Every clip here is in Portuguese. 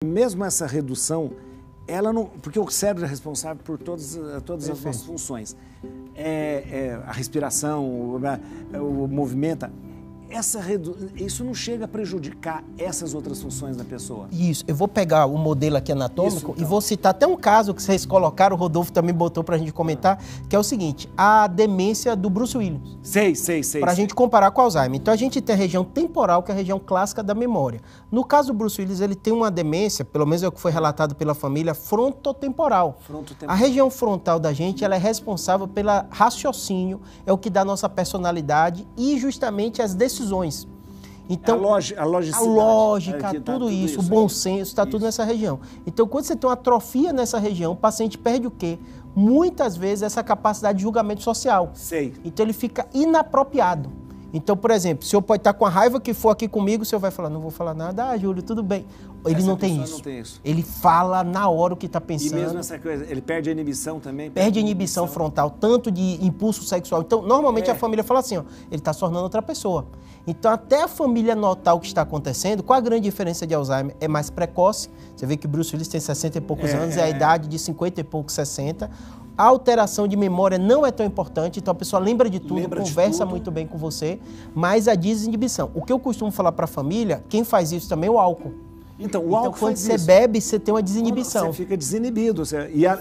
Mesmo essa redução, ela não, porque o cérebro é responsável por todas as nossas funções. A respiração, o movimento. Isso não chega a prejudicar essas outras funções da pessoa? Isso. Eu vou pegar o modelo aqui anatômico e vou citar até um caso que vocês colocaram, o Rodolfo também botou pra gente comentar, que é o seguinte, a demência do Bruce Willis. Sei. Pra gente comparar com o Alzheimer. Então a gente tem a região temporal, que é a região clássica da memória. No caso do Bruce Willis, ele tem uma demência, pelo menos é o que foi relatado pela família, frontotemporal. A região frontal da gente, ela é responsável pelo raciocínio, é o que dá a nossa personalidade e justamente as decisões. Então, a lógica, tudo isso, o bom senso, está tudo nessa região. Então, quando você tem uma atrofia nessa região, o paciente perde o quê? Muitas vezes essa capacidade de julgamento social. Então, ele fica inapropriado. Então, por exemplo, o senhor pode estar com a raiva que for aqui comigo, o senhor vai falar, não vou falar nada, Júlio, tudo bem. Ele não tem isso. Ele fala na hora o que está pensando. E mesmo essa coisa, ele perde a inibição também? Perde a inibição frontal, tanto de impulso sexual. Então, normalmente a família fala assim, ó, ele está se tornando outra pessoa. Então, até a família notar o que está acontecendo, qual a grande diferença de Alzheimer? É mais precoce. Você vê que Bruce Willis tem 60 e poucos anos, é a idade de 50 e poucos, 60. A alteração de memória não é tão importante, então a pessoa lembra de tudo, conversa muito bem com você, mas a desinibição. O que eu costumo falar para a família, quem faz isso também é o álcool. Então, o álcool quando você bebe, você tem uma desinibição. Você fica desinibido,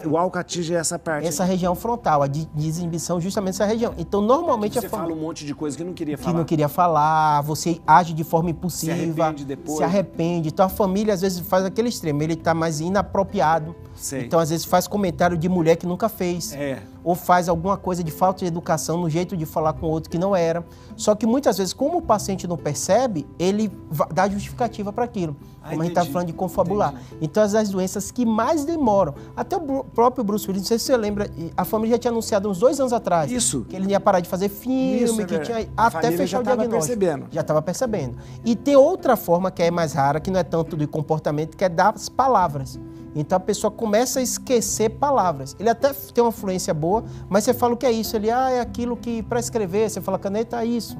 o álcool atinge essa parte. Essa região frontal, a desinibição justamente essa região. Então, normalmente você fala um monte de coisa que não queria falar. Que não queria falar, você age de forma impulsiva. Se arrepende depois. Se arrepende. Então, a família, às vezes, faz aquele extremo. Ele está mais inapropriado. Então, às vezes, faz comentário de mulher que nunca fez. Ou faz alguma coisa de falta de educação no jeito de falar com o outro que não era. Só que, muitas vezes, como o paciente não percebe, ele dá justificativa para aquilo. Como a gente está falando de confabular. Então, as doenças que mais demoram. Até o próprio Bruce Willis, não sei se você lembra, a família já tinha anunciado uns 2 anos atrás. Que ele ia parar de fazer filme, que tinha até fechar o diagnóstico. Já estava percebendo. E tem outra forma que é mais rara, que não é tanto do comportamento, que é das palavras. Então a pessoa começa a esquecer palavras. Ele até tem uma fluência boa, mas você fala o que é isso? Ele, é aquilo que para escrever, você fala caneta, é isso.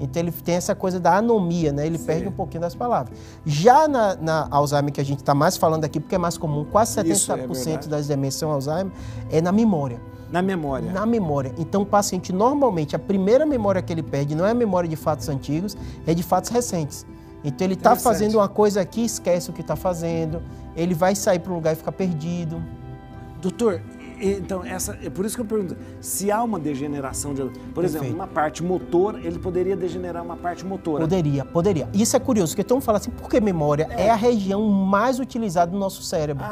Então ele tem essa coisa da anomia, né? Ele perde um pouquinho das palavras. Já na Alzheimer, que a gente está mais falando aqui, porque é mais comum, quase 70% das demências são Alzheimer, é na memória. Na memória. Na memória. Então o paciente, normalmente, a primeira memória que ele perde não é a memória de fatos antigos, é de fatos recentes. Então ele está fazendo uma coisa aqui, esquece o que está fazendo, ele vai sair para um lugar e ficar perdido. Doutor, então, é por isso que eu pergunto, se há uma degeneração, por exemplo, uma parte motor, ele poderia degenerar uma parte motora? Poderia. Isso é curioso, porque todo mundo fala assim, porque memória é a região mais utilizada do nosso cérebro.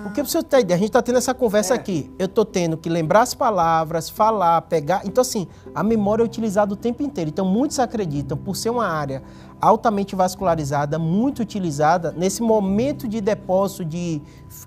Porque, pra você ter ideia, a gente está tendo essa conversa aqui, eu estou tendo que lembrar as palavras, falar, pegar, então assim, a memória é utilizada o tempo inteiro. Então, muitos acreditam, por ser uma área altamente vascularizada, muito utilizada, nesse momento de depósito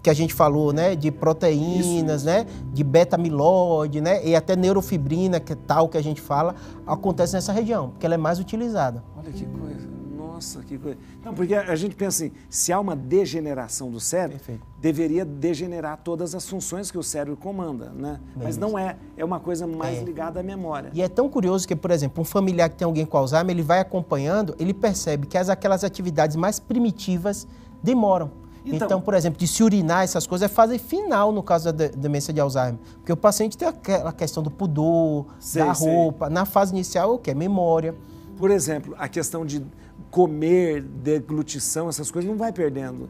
que a gente falou, né, de proteínas, né, de beta-amiloide, né, e até neurofibrina, que é tal que a gente fala, acontece nessa região, porque ela é mais utilizada. Olha que coisa, nossa, que coisa. Não, porque a gente pensa assim, se há uma degeneração do cérebro, deveria degenerar todas as funções que o cérebro comanda, né? Mas não é uma coisa mais ligada à memória. E é tão curioso que, por exemplo, um familiar que tem alguém com Alzheimer, ele vai acompanhando, ele percebe que aquelas atividades mais primitivas demoram. Então, por exemplo, de se urinar, essas coisas, é fase final no caso da demência de Alzheimer. Porque o paciente tem aquela questão do pudor, da roupa. Na fase inicial, o que? Memória. Por exemplo, a questão de comer, deglutição, essas coisas, não vai perdendo.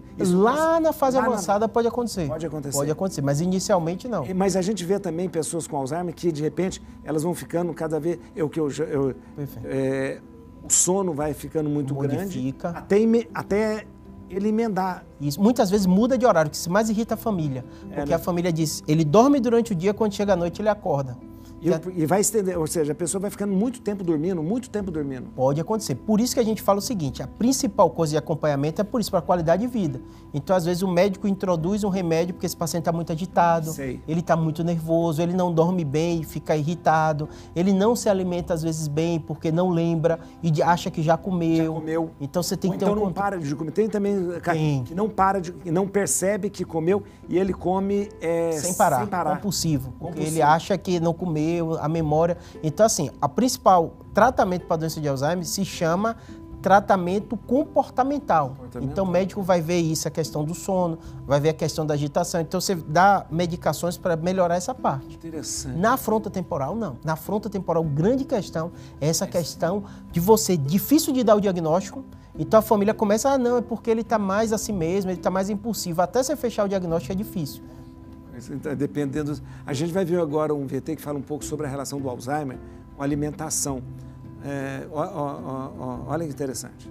Na fase avançada pode acontecer. Pode acontecer, mas inicialmente não. Mas a gente vê também pessoas com Alzheimer que, de repente, elas vão ficando cada vez... o sono vai ficando muito grande. Até ele emendar. Isso. Muitas vezes muda de horário, que isso mais irrita a família. Porque a família diz, ele dorme durante o dia, quando chega à noite ele acorda. E vai estender, ou seja, a pessoa vai ficando muito tempo dormindo. Pode acontecer. Por isso que a gente fala o seguinte, a principal coisa de acompanhamento é por isso, para a qualidade de vida. Então, às vezes, o médico introduz um remédio porque esse paciente está muito agitado, ele está muito nervoso, ele não dorme bem, fica irritado, ele não se alimenta, às vezes, bem porque não lembra e acha que já comeu. Então, você tem que ter um não para de comer. Tem também que não percebe que comeu e ele come sem parar. Compulsivo. Porque ele acha que não comeu, a memória. Então, assim, a principal tratamento para a doença de Alzheimer se chama tratamento comportamental. Então, o médico vai ver isso, a questão do sono, vai ver a questão da agitação. Então, você dá medicações para melhorar essa parte. Interessante. Na frontotemporal, não. Na frontotemporal, grande questão é essa questão de você, difícil de dar o diagnóstico. Então, a família começa, não, é porque ele está mais assim mesmo, ele está mais impulsivo. Até você fechar o diagnóstico é difícil. Dependendo... A gente vai ver agora um VT que fala um pouco sobre a relação do Alzheimer com a alimentação. Olha que interessante.